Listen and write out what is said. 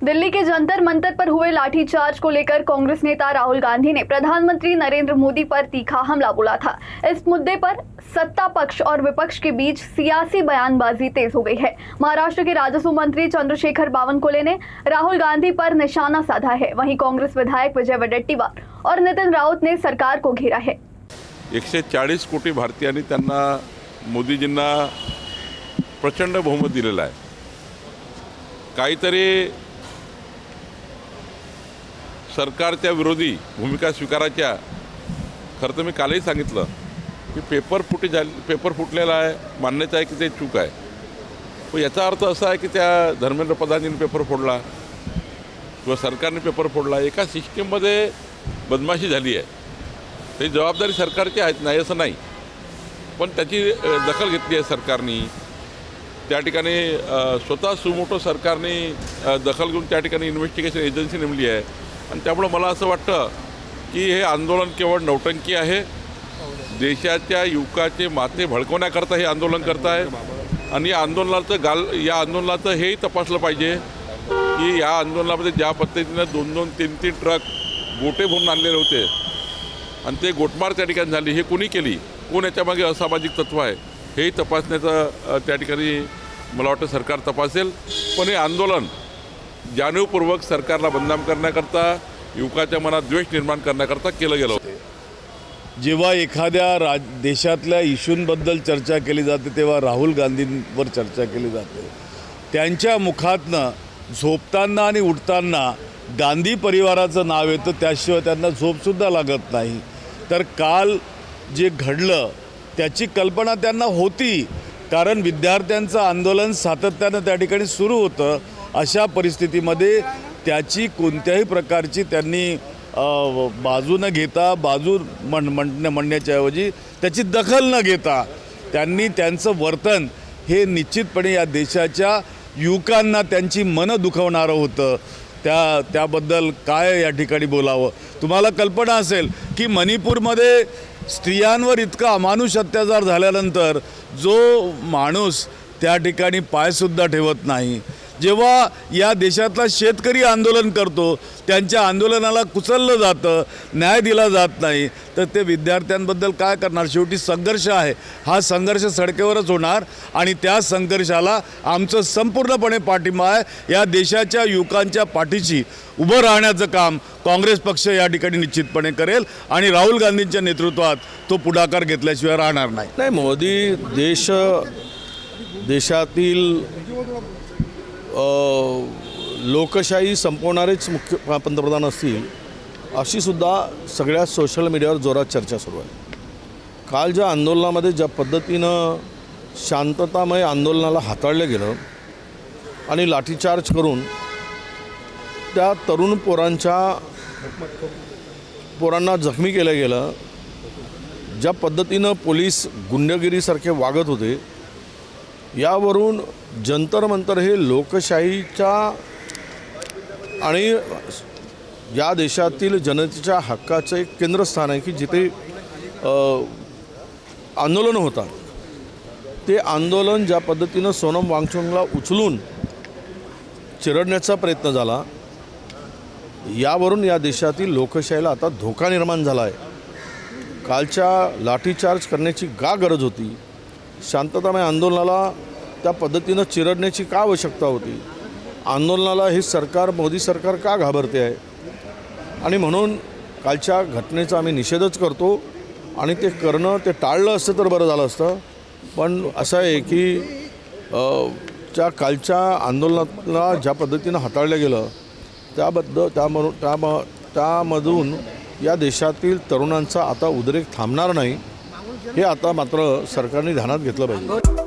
दिल्ली के जंतर मंतर पर हुए लाठीचार्ज को लेकर कांग्रेस नेता राहुल गांधी ने प्रधानमंत्री नरेंद्र मोदी पर तीखा हमला बोला था। इस मुद्दे पर सत्ता पक्ष और विपक्ष के बीच सियासी बयानबाजी तेज हो गई है। महाराष्ट्र के राजस्व मंत्री चंद्रशेखर बावनकुळे ने राहुल गांधी पर निशाना साधा है। वहीं कांग्रेस विधायक विजय वडेट्टीवार और नितिन राऊत ने सरकार को घेरा है। 140 कोटी भारतीयांनी त्यांना मोदीजींना प्रचंड बहुमत दिलेलं आहे। काहीतरी सरकारच्या विरोधी भूमिका स्वीकारायच्या। खरं तर मी कालही सांगितलं की पेपर फुटलेला आहे, मान्यता आहे की ते चूक आहे, पण याचा अर्थ असा आहे की त्या धर्मेंद्र प्रधानजींनी पेपर फोडला किंवा सरकारने पेपर फोडला। एका सिस्टीममध्ये बदमाशी झाली आहे, ही जबाबदारी सरकारची आहे नाही असं नाही, पण त्याची दखल घेतली आहे सरकारने। त्या ठिकाणी स्वतः सुमोटो सरकारने दखल घेऊन त्या ठिकाणी इन्व्हेस्टिगेशन एजन्सी नेमली आहे। आणि त्यामुळे मला असं वाटतं की हे आंदोलन केवळ नौटंकी आहे। देशाच्या युवकाचे माथे भडकवण्याकरता हे आंदोलन करत आहे आणि या आंदोलनाचं हेही तपासलं पाहिजे की या आंदोलनामध्ये ज्या पद्धतीनं 2-2, 3-3 ट्रक गोटे भरून आणलेले होते आणि ते गोटमार त्या ठिकाणी झाली, हे कोणी केली, कोण याच्यामागे असामाजिक तत्व आहे, हेही तपासण्याचं त्या ठिकाणी मला वाटतं सरकार तपासेल। पण हे आंदोलन जाणीवपूर्वक सरकारला बदनाम करण्याकरता, युवकाच्या मनात द्वेष निर्माण करण्याकरता केलं गेलं होतं। जेव्हा एखाद्या देशातल्या इश्यूंबद्दल चर्चा केली जाते तेव्हा राहुल गांधींवर चर्चा केली जाते। त्यांच्या मुखातनं झोपताना आणि उठताना गांधी परिवाराचं नाव येतं, त्याशिवाय त्यांना झोपसुद्धा लागत नाही। तर काल जे घडलं त्याची कल्पना त्यांना होती, कारण विद्यार्थ्यांचं आंदोलन सातत्यानं त्या ठिकाणी सुरू होतं। अशा परिस्थितीमध्ये त्याची कोणत्याही प्रकारची त्यांनी बाजू न घेता, बाजू म्हणण्याच्या ऐवजी त्याची दखल न घेता त्यांनी त्यांचं वर्तन हे निश्चितपणे या देशाच्या युवकांना त्यांची मनं दुखवणारं होतं। त्याबद्दल काय या ठिकाणी बोलावं। तुम्हाला कल्पना असेल की मणिपूरमध्ये स्त्रियांवर इतका अमानुष अत्याचार झाल्यानंतर जो माणूस त्या ठिकाणी पायसुद्धा ठेवत नाही, जेव्हा या देशातला शेतकरी आंदोलन करतो, त्यांच्या आंदोलनाला कुचललं जातं, न्याय दिला जात नाही, तर ते विद्यार्थ्यांबद्दल काय करणार। शेवटी संघर्ष आहे, हा संघर्ष सडकेवरच होणार आणि त्या संघर्षाला आमचं संपूर्णपणे पाठिंबा आहे। या देशाच्या युवकांच्या पाठीशी उभं राहण्याचं काम काँग्रेस पक्ष या ठिकाणी निश्चितपणे करेल आणि राहुल गांधींच्या नेतृत्वात तो पुढाकार घेतल्याशिवाय राहणार नाही। नाही, मोदी देशातील लोकशाही संपवणारेच मुख्य पंतप्रधान असतील अशी सुद्धा सगळ्या सोशल मीडियावर जोरात चर्चा सुरू आहे। काल ज्या आंदोलनामध्ये ज्या पद्धतीनं शांततामय आंदोलनाला हाताळलं गेलं आणि लाठीचार्ज करून त्या तरुण पोरांना जखमी केलं गेलं, ज्या पद्धतीनं पोलीस गुंडगिरीसारखे वागत होते, यावरून जंतर मंतर हे लोकशाहीच्या आणि या देशातील जनतेच्या हक्काचं एक केंद्रस्थान आहे की जिथे आंदोलन होतात। ते आंदोलन ज्या पद्धतीनं सोनम वांगचुकला उचलून चिरडण्याचा प्रयत्न झाला, यावरून या देशातील लोकशाहीला आता धोका निर्माण झाला आहे। कालच्या लाठीचार्ज करण्याची का गरज होती? शांततामय आंदोलनाला त्या पद्धतीनं चिरडण्याची का आवश्यकता होती? आंदोलनाला हे सरकार, मोदी सरकार का घाबरते आहे? आणि म्हणून कालच्या घटनेचा आम्ही निषेधच करतो आणि ते करणं ते टाळलं असतं तर बरं झालं असतं। पण असं आहे की त्या कालच्या आंदोलनाला ज्या पद्धतीनं हाताळलं गेलं त्यामधून या देशातील तरुणांचा आता उद्रेक थांबणार नाही, हे आता मात्र सरकारने ध्यानात घेतलं पाहिजे।